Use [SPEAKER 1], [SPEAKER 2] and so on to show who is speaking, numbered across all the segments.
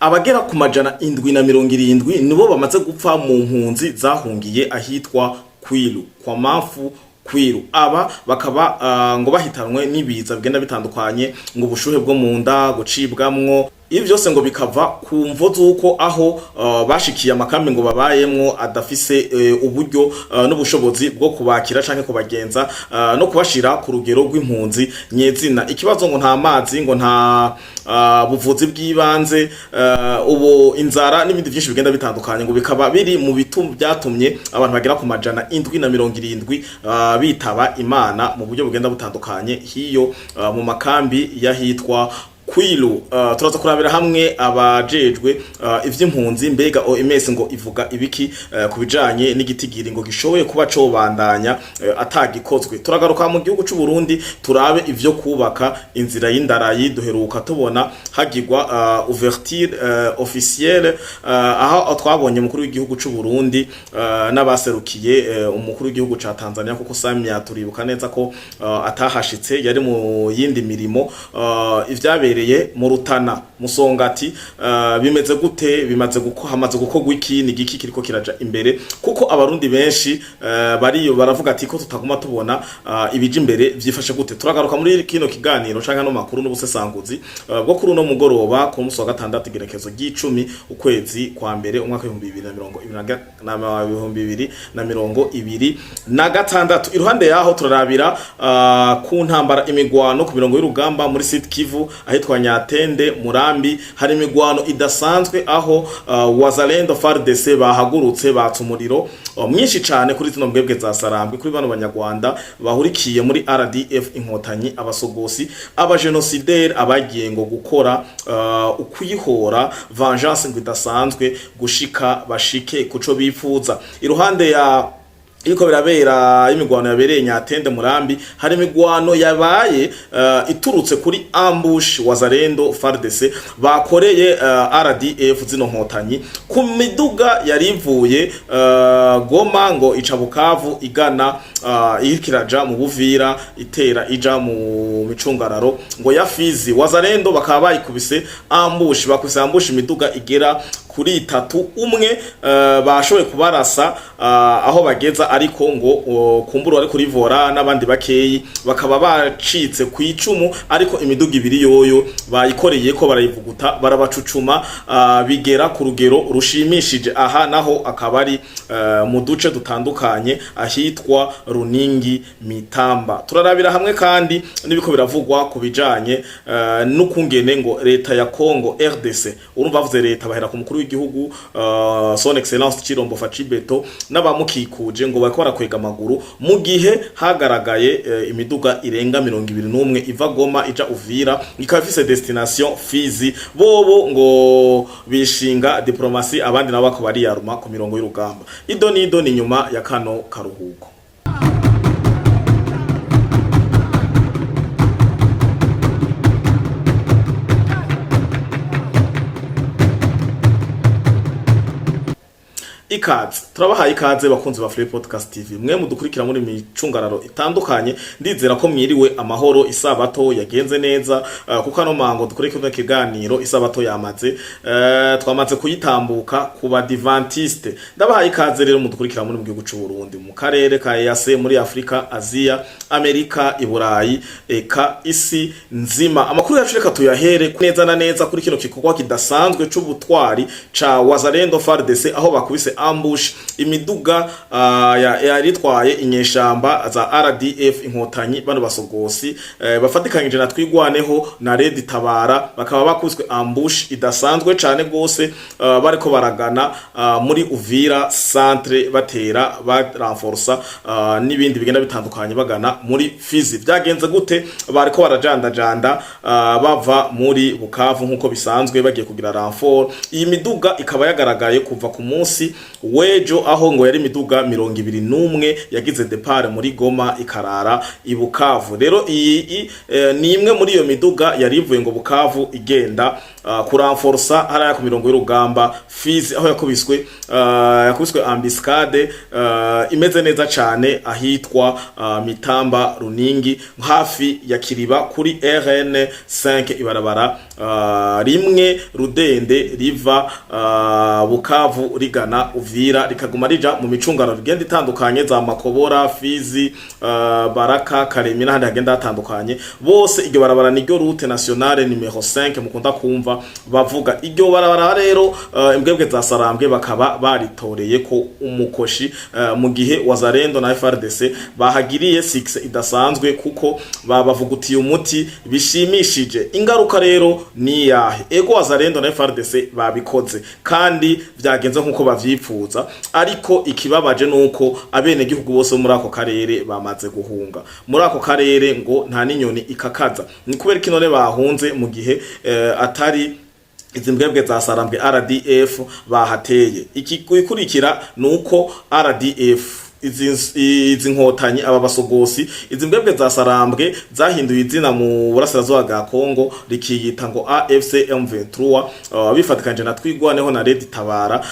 [SPEAKER 1] abagera ku majana 770 nibo bamaze gupfa mu mpunzi zahungiye ahitwa Kwilu kwa Mafu Kwilu. Aba bakaba ngo bahitanwe n'ibiza bigenda bitandukanye, ngo ubushuhe bwo mu nda, gucibwamwo. Ibi byose ngo bikava ku mvo z'uko aho bashikiye amakambi ngo babayemwo adafise uburyo n'ubushobozi bwo kubakira canke kubagenza no kubashira ku rugero rw'impunzi nyezina. Ikibazo ngo nta mazi, ngo nta buvuzi bw'ibanze, ubu inzara n'ibindi byinshi bigenda bitandukanye, ngo bikaba biri mu bitum byatumye abantu bagera ku majana 770 bitaba Imana mu buryo bugenda butandukanye hiyo mu makambi yahitwa Kwilu. Turaza kurabira hamwe abajejwe ivy'impunzi, mbega OMS ngo ivuga ibiki kubijanye n'igitigiri ngo gishoboye kuba cobandanya atagikozwe. Turagaruka mu gihugu c'u Burundi turabe ivyo kubaka inzira y'indarayi. Duheruka tubona hagirwa ouverture officielle aho twabonye mukuru w'igihugu c'u Burundi n'abaserukiye umukuru w'igihugu ca Tanzania, kuko Samia turibuka neza ko atahashitse, yari mu yindi mirimo. Ivyabereye mu Rutana Musongati bimeze gute, hamaze gukorwa iki, ni giki kiriko kiraja imbere, kuko abarundi benshi bariyo baravuga ati ko tutaguma tubona ibije imbere vyifashe gute. Turagaruka muri kino kiganiro canka no makuru n'ubusesanguzi bwo kuri uno mugoroba ku munsi wa gatandatu igerekezo ry'icumi ukwezi kwa mbere umwaka 2026. Iruhande yaho turarabira ku ntambara imigwano ku mirongo y'urugamba muri Sud Kivu ahitwa Nyatende Murambi. Hari imigwano idasanzwe aho Wazalendo FARDC bahagurutse batsa umuriro mwinshi cyane kuri zino mbwebwe za Sarambwe, kuri bano banyarwanda bahurikiye muri RDF Inkotanyi, abasogosi, abagenocidere, abagiye ngo gukora ukwihora vengeance ngo idasanzwe gushika bashike kuco bifuza. Iruhande ya iko birabera imigwano yabereye Nyatende Murambi, hari imigwano yabaye iturutse kuri ambush Wazalendo FARDC bakoreye RDF zino nkotanyi ku miduga yarivuye Goma ngo ica Bukavu igana ikiraja mu Buvira itera ija mu micungararo ngo ya Fizi. Wazalendo bakaba bayikubise ambush, bakubise ambush imiduga igera kuri 3, umwe bashoboye kubarasa aho bageza, ariko ngo kumbura ari kuri Vora n'abandi bakeyi bakaba bacitse ku icumu, ariko imiduga ibiri yoyo bayikoreye ko barayivuguta barabacucuma bigera ku rugero rushimishije. Aha naho akaba ari mu duce dutandukanye ahitwa Runingi Mitamba. Turarabira hamwe kandi nibiko biravugwa kubijanye n'ukungene ngo leta ya Congo RDC, urumva bavuze leta bahera ku mukuru w'igihugu son excellence Chirombo Facibeto n'abamukikuje ngo bakora kwega amaguru, mu gihe hagaragaye imiduga irenga 21 iva Goma ija Uvira ikaba ifise destination Fizi. Bobo ngo bishinga diplomasi, abandi nabo bako bari yaruma ku mirongo y'urugamba. Idoni nyuma ya kano karuhuko. Ikaze, turabahaye ikaze bakunzi ba Free Podcast TV, mwe mudukurikira muri micungararo itandukanye. Ndizera ko mwiriwe amahoro, isabato yagenze neza, kuko ano mango dukurikira ikiganiro isabato yamaze twamaze kuyitambuka ku badivantiste. Ndabahaye ikaze rero mudukurikira muri mu gihugu c'u Burundi, mu karere ka EAC, muri Afrika, Asia, Amerika, Iburayi, eka isi nzima. Amakuru yacu reka tuyahere neza na neza kuri kino kikorwa kidasanzwe c'ubutwari ca Wazalendo FARDC, aho bakubise ambush imiduga yaritwaye inyeshamba za RDF Inkotanyi, bano basogosi bafatikanyije na Twigwaneho na Red Tabara, bakaba bakubiswe ambush idasanzwe cyane gose bariko baragana muri Uvira centre batera renforcer n'ibindi bigenda bitandukanye bagana muri Fizi. Byagenze gute? Bariko barajandajanda bava muri Bukavu nkuko bisanzwe bagiye kugira renfort. Iyi miduga ikaba yagaragaye kuva ku munsi wejo, aho ngo yari miduga 21 yagize depart muri Goma ikarara i Bukavu. Rero iyi ni imwe muri iyo miduga yari ivuye ngo Bukavu igenda kuranforsa hariya ku mirongo y'urugamba Fizi, aho yakubiswe ambiscade imeze neza cyane ahitwa Mitamba Runingi hafi ya Kiriba kuri RN 5 ibarabara rimwe Rudende riva Bukavu rigana Uvira rikaguma rija mu micungano rigenda itandukanye za Makobora, Fizi, Baraka, Karemi n'ahandi hagenda hatandukanye. Bose iryo barabara niryo route nationale numero 5 mukunda kumva bavuga. Iryo barabara rero imbwebwe za Sarambwe bakaba baritoreye ko umukoshi mu gihe Wazalendo na FRDC bahagiriye 6 idasanzwe kuko babavugutiye umuti bishimishije. Ingaruka rero ni yahe? Ego Wazalendo na FRDC babikoze kandi byagenze nkuko bavyipfuza, ariko ikibabaje nuko abene gihugu bose muri ako karere bamaze guhunga. Muri ako karere ngo nta ninyoni ikakaza. Ni kubera kinone bahunze mu gihe atari izi mbwebwe za Sarambwe RDF bahateye. Ikikurikira nuko RDF izi nkotanyi aba basogosi izi mbwebwe za Sarambwe zahinduye izina mu burasirazuba bwa Kongo rikiyita ngo AFC M23 bifatikanje na Twigwaneho na Red Tabara.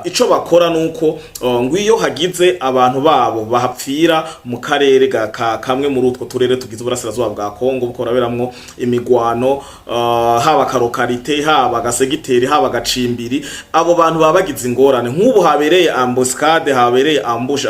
[SPEAKER 1] Ico bakora nuko ngwiyo hagize abantu babo bahapfira mu karere kamwe muri utwo turere tugize burasirazuba bwa Kongo bukoraberamwo imigwano, haba karokarite, haba gasegiteri, haba gacimbiri, abo bantu babagize ingorane. Nk'ubu habereye ambuscade, habereye ambush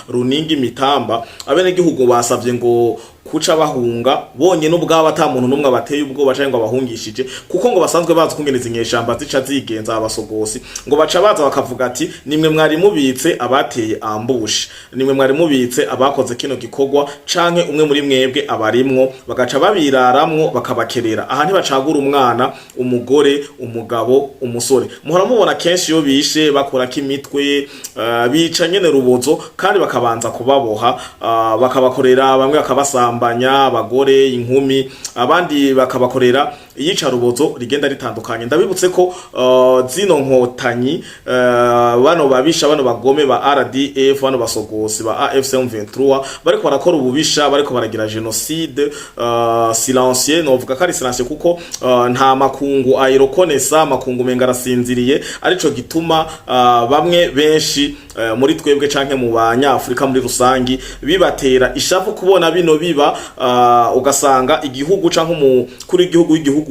[SPEAKER 1] Runingi Mitamba, abene gihugu basavye ngo kuca bahunga bonye n'ubwabo ata muntu numwe bateye ubwo baca ngo bahungishije, kuko ngo basanzwe bazi kungeneza inyeshamba zica zigenza abasogosi. Ngo baca baza bakavuga ati nimwe mwari mubitse abateye ambush, nimwe mwari mubitse abakoze kino gikogwa, canke umwe muri mwebwe abarimwo, bagaca babiraramwo bakabakerera. Aha ntibacagura umwana, umugore, umugabo, umusore. Muhora mubona kenshi yo bishe bakora kimitwe bica nyene rubozo, kandi bakabanza kubaboha bakabakorera, bamwe bakabasamba abagore, inkumi, abandi bakabakorera iyica rubozo rigenda ritandukanye. Ndabibutse ko zino nkotanyi bano babisha, bano bagome ba RDF, bano basogosi ba AFC M23 bariko barakora ububisha, bariko baragira genocide silencieux. Novuga kari silencieux kuko nta makungu ayirokonesa, makungu menga arasinziriye, arico gituma bamwe benshi muri twebwe canke mu banyafrika muri rusangi bibatera ishavu kubona bino biba. Ugasanga igihugu canke umukuru w'igihugu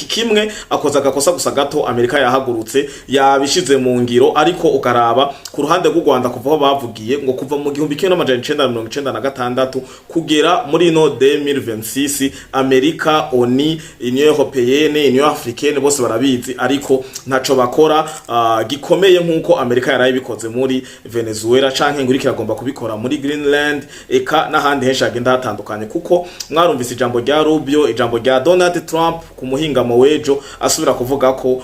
[SPEAKER 1] kimwe akoza gakosa gusa gato, Amerika yahagurutse yabishize mu ngiro, ariko ukaraba ku ruhande rw'u Rwanda kuva aho bavugiye ngo kuva mu 1996 kugera muri no 2026 Amerika, ONU, Union Européenne, Union Africaine bose barabizi, ariko ntaco bakora gikomeye nkuko Amerika yarayibikoze muri Venezuela, canke nguri kiragomba kubikora muri Greenland, eka n'ahandi henshi agenda hatandukanye. Kuko mwarumvise ijambo rya Rubio, ijambo rya Donald Trump ku muhinga wejo asubira kuvuga ko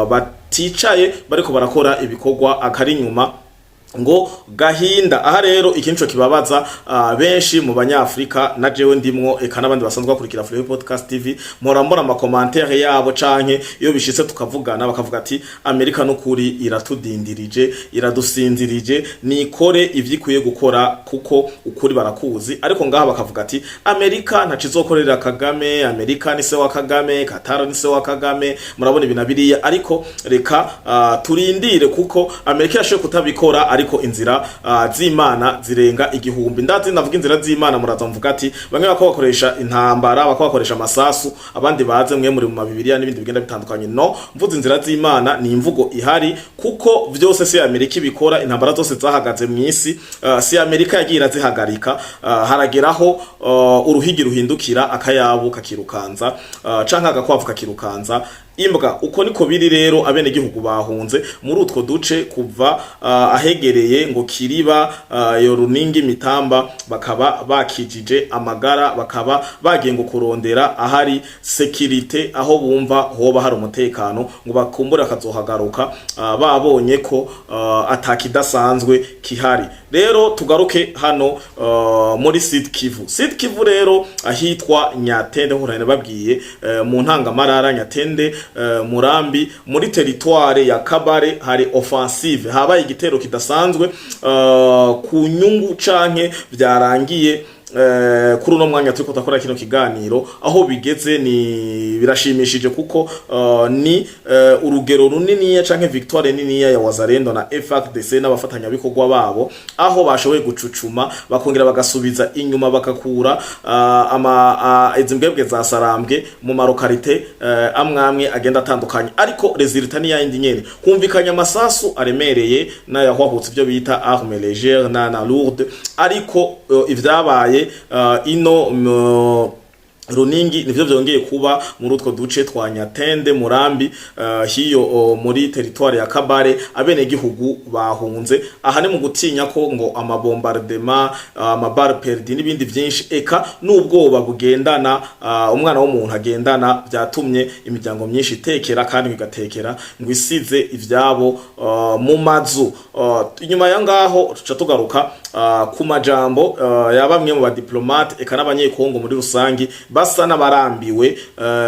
[SPEAKER 1] baticaye bariko barakora ibikorwa akari nyuma ngo gahinda. Aha rero ikinco kibabaza benshi mu banyafrika na jewe ndimwo, eka nabandi basanzwe bakurikira Free Podcast TV, morambora ama commentaire yabo canke iyo bishitse tukavugana bakavuga ati Amerika n'ukuri iratudindirije, iradusinzirije, nikore ivyikwiye gukora kuko ukuri barakuzi. Ariko ngaha bakavuga ati Amerika ntacizokorera Kagame, Amerika ni se wa Kagame, Qatar ni se wa Kagame, murabona ibinabiriya. Ariko reka turindire kuko Amerika yashoye kutabikora, ariko inzira z'Imana zirenga igihumbi. Ndazi navuga inzira z'Imana muraza mvuga ati bamwe bakoresha intambara, bakoresha amasasu, abandi baze mwe muri mu Bibiliya n'ibindi bigenda bitandukanye. No, mvuze inzira z'Imana ni imvugo ihari, kuko byose si Amerika ibikora. Intambara zose zahagaze mu isi si Amerika yagira zihagarika, harageraho uruhigi ruhindukira, akayabu kakirukanza canka agakwavu kakirukanza imbwa. Uko niko biri rero abene gihugu bahunze muri utwo duce kuva ahegereye ngo Kiriba, yo Runingi Mitamba, bakaba bakijije amagara, bakaba bagiye ngo kurondera ahari security, aho bumva hoba hari umutekano, ngo bakumbura akazohagaruka babonye ko atakidasanzwe kihari. Rero tugaruke hano muri Sud Kivu. Sud Kivu rero ahitwa Nyatende, nkurane babwiye mu ntangamarara Nyatende, Murambi, muri territoire ya Kabare hari offensive, habaye igitero kidasanzwe ku nyungu canke byarangiye kuri uno mwanya turiko takora kino kiganiro aho bigeze ni birashimishije kuko ni urugero runini canke victoire nini ya Wazalendo na FARDC n'abafatanya bikorwa babo aho bashoboye gucucuma bakongera bagasubiza inyuma bakakura izimbwebwe za Sarambwe mu marokarite amwamwe agenda atandukanye ariko resultat ni yindi nyene kumvikanya amasasu aremereye na yahwahutse ibyo bita arme légère na lourde ariko ivyabaye ino Runingi nivyo vyongeye kuba muri utwo duce twa Nyatende Murambi hiyo muri territoire ya Kabare abene gihugu bahunze ahane mu gutinya ko ngo amabombardement amabar perdi nibindi vyinshi eka n'ubwoba bugendana umwana w'umuntu agendana byatumye imiryango myinshi itekera kandi bigatekera ngo isize ivyabo mu mazu inyuma ya ngaho tuca tugaruka ku majambo ya bamwe mu badiplomate eka n'abanyekongo muri rusangi basa n'abarambiwe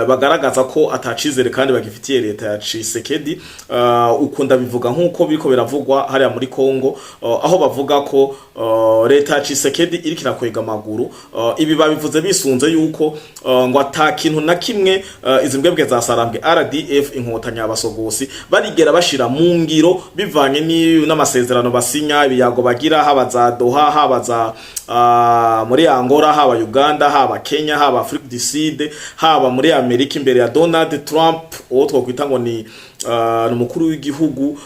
[SPEAKER 1] bagaragaza ko atacizere kandi bagifitiye leta ya Tshisekedi ukunda bivuga nkuko biriko biravugwa hariya muri Kongo aho bavuga ko leta ya Tshisekedi iriko irakwega amaguru ibi babivuze bisunze yuko ngo atakintu na kimwe izimbwebwe za Sarambwe RDF inkotanya abasogosi barigera bashira mu ngiro bivanye n'amasezerano basinya ibiyago bagira haba za Doha haba za muri Angola haba Uganda haba Kenya haba Afrique du Sud haba muri Amerika imbere ya Donald Trump uwo twakwita ngo ni umukuru w'igihugu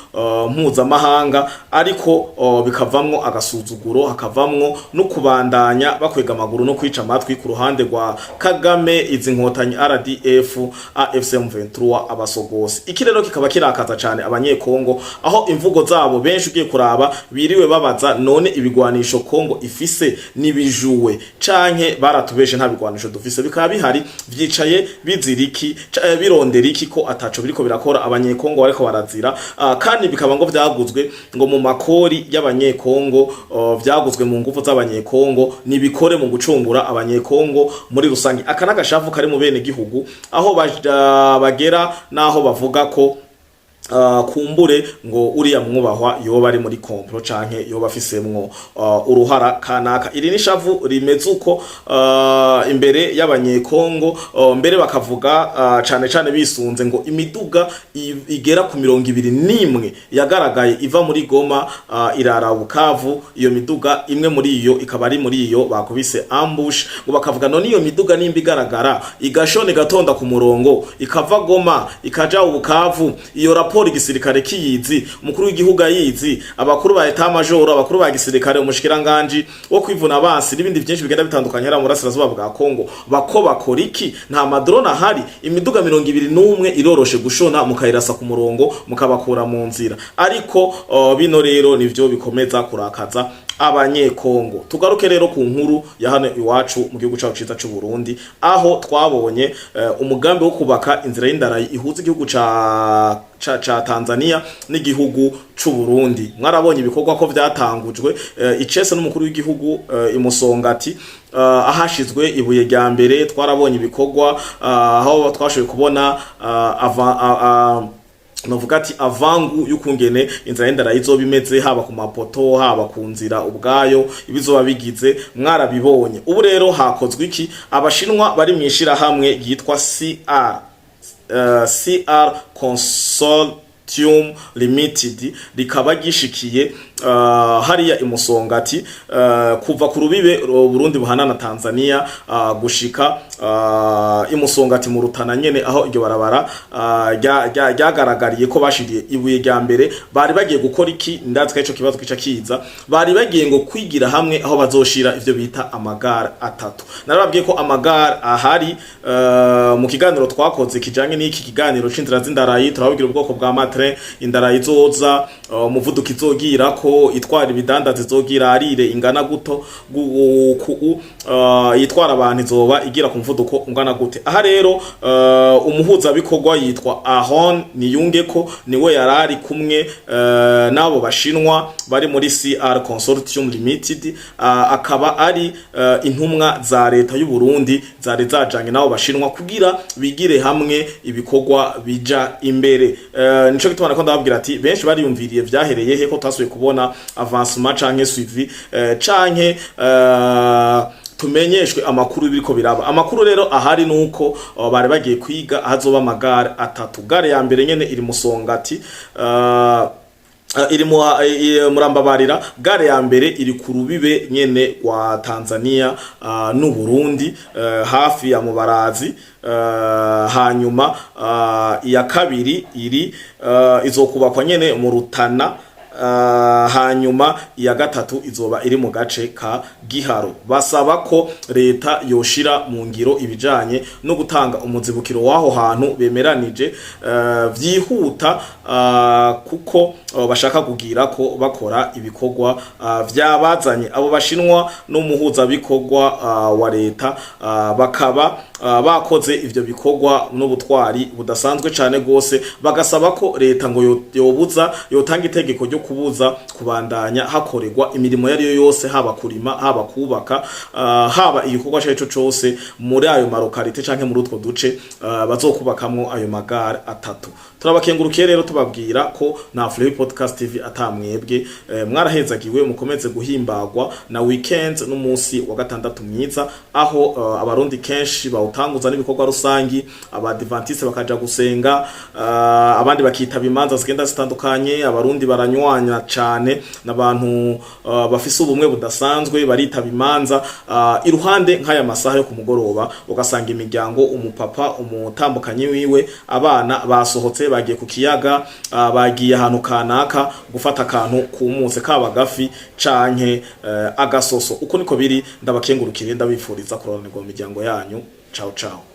[SPEAKER 1] mpuzamahanga ariko bikavamwo agasuzuguro hakavamwo no kubandanya bakwega amaguru no kwica amatwi ku ruhande rwa Kagame izi nkotanyi RDF AFC M23 abasogosi iki rero kikaba kirakaza cyane abanyekongo aho imvugo zabo benshi ugiye kuraba biriwe babaza none ibigwanisho Kongo ifise nibijuwe canke baratubeshe nta bigwanisho dufise bikaba bihari vyicaye biziriki bironderiki ko ataco biriko birakora abanyekongo bariko barazira kandi bikaba ngo vyaguzwe ngo mu makori y'abanyekongo vyaguzwe mu ngufu z'abanyekongo nibikore mu gucungura abanyekongo muri rusangi akanagashavu kari mu bene gihugu aho bagera naho bavuga ko kumbure ngo uriya mwubahwa yoba ari muri komplo canke yoba afisemwo uruhara kanaka iri nishavu rimeze uko imbere y'abanyekongo mbere bakavuga cane bisunze ngo imiduga igera ku 21 yagaragaye iva muri Goma irara Bukavu iyo miduga imwe muri iyo ikaba ari muri iyo bakubise ambush ngo bakavuga none iyo miduga nimba igaragara igashone gatonda ku murongo ikava Goma ikaja Bukavu iyo raporo igisirikare kiyizi umukuru w'igihugu ayizi abakuru ba etat major abakuru ba gisirikare umushikiranganje wo kwivuna abansi n'ibindi byinshi bigenda bitandukanye hera mu burasirazuba bwa Kongo bako bakora iki nta madrone ahari imiduga 21 iroroshe gushona mukayirasa ku murongo mukabakura mu nzira ariko bino rero nivyo bikomeza kurakaza abanyekongo tugaruke rero ku nkuru ya hano iwacu mu gihugu cyacu ciza cy'u Burundi aho twabonye umugambi wo kubaka inzira y'indarayi ihuza igihugu ca Tanzania n'igihugu c'u Burundi mwarabonye ibikorwa ko vyatangujwe icese n'umukuru w'igihugu imusongati ahashizwe ibuye rya mbere twarabonye ibikorwa aho twashoboye kubona novuga ati avangu y'ukungene inzira y'indarayi izoba imeze haba ku mapoto haba ku nzira ubwayo ibizoba bigize mwarabibonye ubu rero hakozwe iki abashinwa bari mwishira hamwe yitwa CR Consortium Limited rikaba gishikiye hariya imusongati kuva ku rubibe Burundi buhana na Tanzania gushika imusongati mu Rutana nyene aho iryo barabara ryagaragariye ko bashiriye ibuye rya mbere bari bagiye gukora iki ndatsika ico kibazo kica kiza bari bagiye ngo kwigira hamwe aho bazoshira ivyo bita amagara atatu narababwiye ko amagara ahari mu kiganiro twakoze kijanye n'iki kiganiro c'inzira z'indarayi turababwira ubwoko bwa matre indarayi zoza umuvuduko izogira ko itwara ibidandaza izogira arire ingana guto yitwara abantu izoba igira ku mvuduko ungana gute aha rero umuhuza bikorwa yitwa Ahon Niyunge ko niwe yarari kumwe nabo bashinwa bari muri CR Consortium Limited akaba ari intumwa za leta y'u Burundi zari zajanye nabo bashinwa kugira bigire hamwe ibikorwa bija imbere nico gitubana ko ndababwira ati benshi bari yumviriye vyahereye he ko twasuye kubona avancement canke suivi canke tumenyeshwe amakuru biriko biraba. Amakuru rero ahari nuko bari bagiye kwiga ahazoba amagare atatu. Gare ya mbere nyene iri Musongati, iri murambabarira. Gare ya mbere iri ku rubibe nyene wa Tanzania n'u Burundi, hafi ya Mubarazi. Hanyuma iya kabiri iri izokubakwa nyene mu Rutana. Hanyuma iya gatatu izoba iri mu gace ka Giharo. Basaba ko leta yoshira mu ngiro ibijanye no gutanga umuzibukiro waho hantu bemeranije vyihuta, kuko bashaka kugira ko bakora ibikorwa vyabazanye abo bashinwa n'umuhuza bikorwa wa leta, bakaba bakoze ivyo bikorwa n'ubutwari budasanzwe cane gose. Bagasaba ko leta ngo yobuza yotanga itegeko ryo kubuza kubandanya hakorerwa imirimo yari yose, haba kurima, haba kubaka, haba igikorwa cyaco cose muri ayo marokalite canke muri utwo duce bazokubakamwo ayo magare atatu. Turabakengurukiye rero tubabwira ko na Afrohip Podcast TV atamwebwe mwarahezagiwe, mukomeze guhimbagwa na weekend n'umunsi wa gatandatu mwiza, aho abarundi kenshi bawutanguza n'ibikorwa rusangi, abadivantiste bakaja gusenga, abandi bakitaba imanza zigenda zitandukanye. Abarundi baranywanya cane n'abantu bafise ubumwe budasanzwe, baritaba imanza iruhande nk'aya masaha yo kumugoroba, ugasanga imiryango, umupapa, umutambukanyi wiwe, abana basohotse bagiye ku kiyaga, bagiye ahantu kanaka gufata akantu kumutse kaba gafi canke agasoso. Uko niko biri. Ndabakengurukire, ndabifuriza kuroranirwa mu miryango yanyu. Ciao ciao.